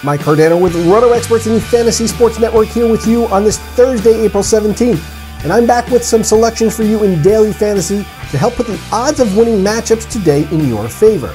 Mike Cardano with Roto Experts in the Fantasy Sports Network here with you on this Thursday, April 17th. And I'm back with some selections for you in daily fantasy to help put the odds of winning matchups today in your favor.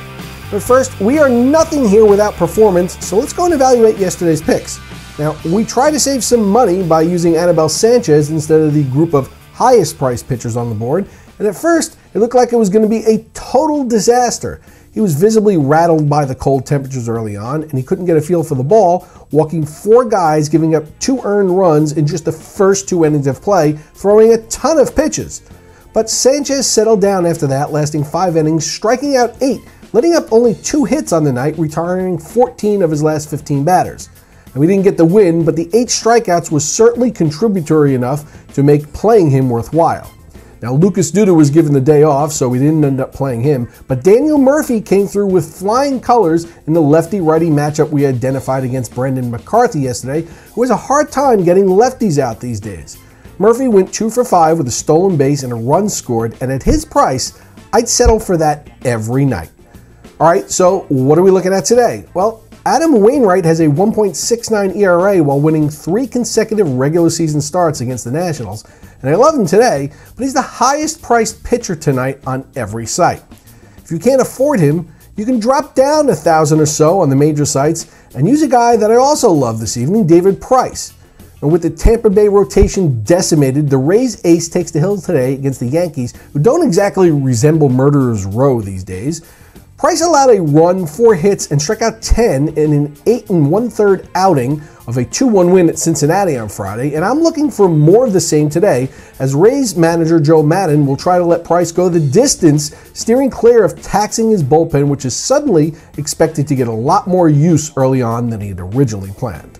But first, we are nothing here without performance, so let's go and evaluate yesterday's picks. Now, we try to save some money by using Anibal Sanchez instead of the group of highest priced pitchers on the board, and at first, it looked like it was going to be a total disaster. He was visibly rattled by the cold temperatures early on, and he couldn't get a feel for the ball, walking 4 guys, giving up 2 earned runs in just the first 2 innings of play, throwing a ton of pitches. But Sanchez settled down after that, lasting 5 innings, striking out 8, letting up only 2 hits on the night, retiring 14 of his last 15 batters. And we didn't get the win, but the 8 strikeouts was certainly contributory enough to make playing him worthwhile. Now, Lucas Duda was given the day off, so we didn't end up playing him, but Daniel Murphy came through with flying colors in the lefty-righty matchup we identified against Brendan McCarthy yesterday, who has a hard time getting lefties out these days. Murphy went 2 for 5 with a stolen base and a run scored, and at his price, I'd settle for that every night. All right, so what are we looking at today? Well, Adam Wainwright has a 1.69 ERA while winning 3 consecutive regular season starts against the Nationals, and I love him today, but he's the highest priced pitcher tonight on every site. If you can't afford him, you can drop down $1,000 or so on the major sites and use a guy that I also love this evening, David Price. And with the Tampa Bay rotation decimated, the Rays ace takes the hill today against the Yankees, who don't exactly resemble Murderer's Row these days. Price allowed a run, 4 hits, and struck out 10 in an 8 1/3 outing of a 2-1 win at Cincinnati on Friday, and I'm looking for more of the same today, as Rays manager Joe Maddon will try to let Price go the distance, steering clear of taxing his bullpen, which is suddenly expected to get a lot more use early on than he had originally planned.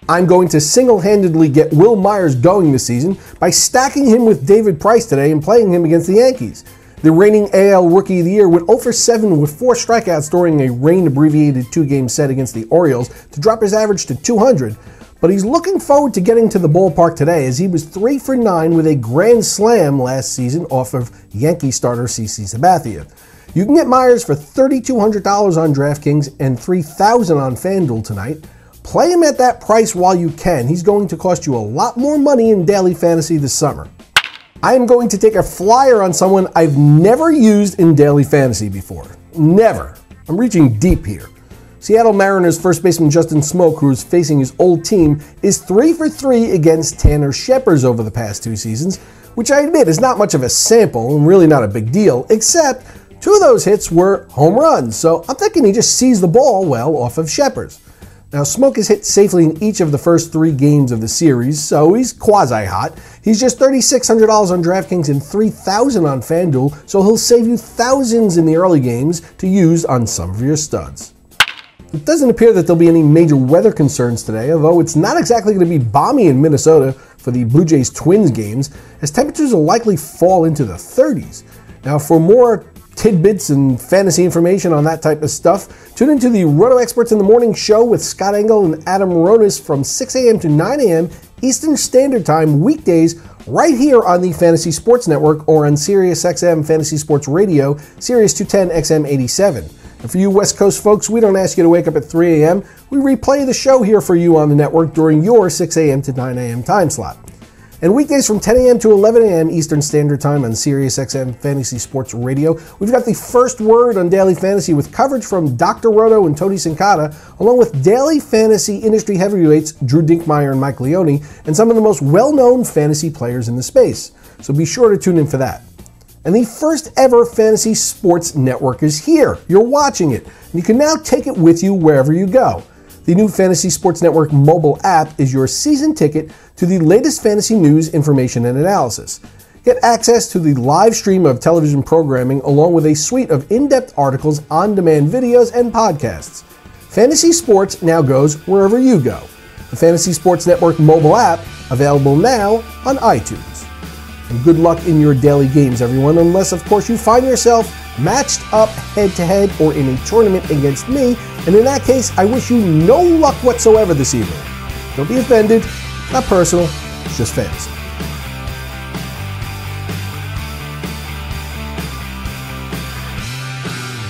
I'm going to single-handedly get Will Myers going this season by stacking him with David Price today and playing him against the Yankees. The reigning AL Rookie of the Year went 0 for 7 with 4 strikeouts during a rain-abbreviated 2-game set against the Orioles to drop his average to 200, but he's looking forward to getting to the ballpark today as he was 3 for 9 with a grand slam last season off of Yankee starter CC Sabathia. You can get Myers for $3,200 on DraftKings and $3,000 on FanDuel tonight. Play him at that price while you can. He's going to cost you a lot more money in daily fantasy this summer. I am going to take a flyer on someone I've never used in daily fantasy before. Never. I'm reaching deep here. Seattle Mariners first baseman Justin Smoak, who is facing his old team, is 3 for 3 against Tanner Scheppers over the past 2 seasons, which I admit is not much of a sample and really not a big deal, except 2 of those hits were home runs, so I'm thinking he just sees the ball well off of Scheppers. Now, Smoak has hit safely in each of the first 3 games of the series, so he's quasi-hot. He's just $3,600 on DraftKings and $3,000 on FanDuel, so he'll save you thousands in the early games to use on some of your studs. It doesn't appear that there'll be any major weather concerns today, although it's not exactly going to be balmy in Minnesota for the Blue Jays-Twins games, as temperatures will likely fall into the 30s. Now, for more tidbits and fantasy information on that type of stuff, tune into the Roto Experts in the Morning show with Scott Engel and Adam Ronis from 6 a.m. to 9 a.m. Eastern Standard Time weekdays right here on the Fantasy Sports Network or on SiriusXM Fantasy Sports Radio, Sirius 210 XM 87. And for you West Coast folks, we don't ask you to wake up at 3 a.m. We replay the show here for you on the network during your 6 a.m. to 9 a.m. time slot. And weekdays from 10 a.m. to 11 a.m. Eastern Standard Time on SiriusXM Fantasy Sports Radio, we've got the first word on Daily Fantasy with coverage from Dr. Roto and Tony Sincata, along with daily fantasy industry heavyweights Drew Dinkmeyer and Mike Leone, and some of the most well-known fantasy players in the space. So be sure to tune in for that. And the first ever Fantasy Sports Network is here. You're watching it, and you can now take it with you wherever you go. The new Fantasy Sports Network mobile app is your season ticket to the latest fantasy news, information, and analysis. Get access to the live stream of television programming along with a suite of in-depth articles, on-demand videos, and podcasts. Fantasy Sports now goes wherever you go. The Fantasy Sports Network mobile app, available now on iTunes. And good luck in your daily games, everyone, unless, of course, you find yourself matched up head-to-head or in a tournament against me, and in that case, I wish you no luck whatsoever this evening. Don't be offended, not personal, it's just fantasy.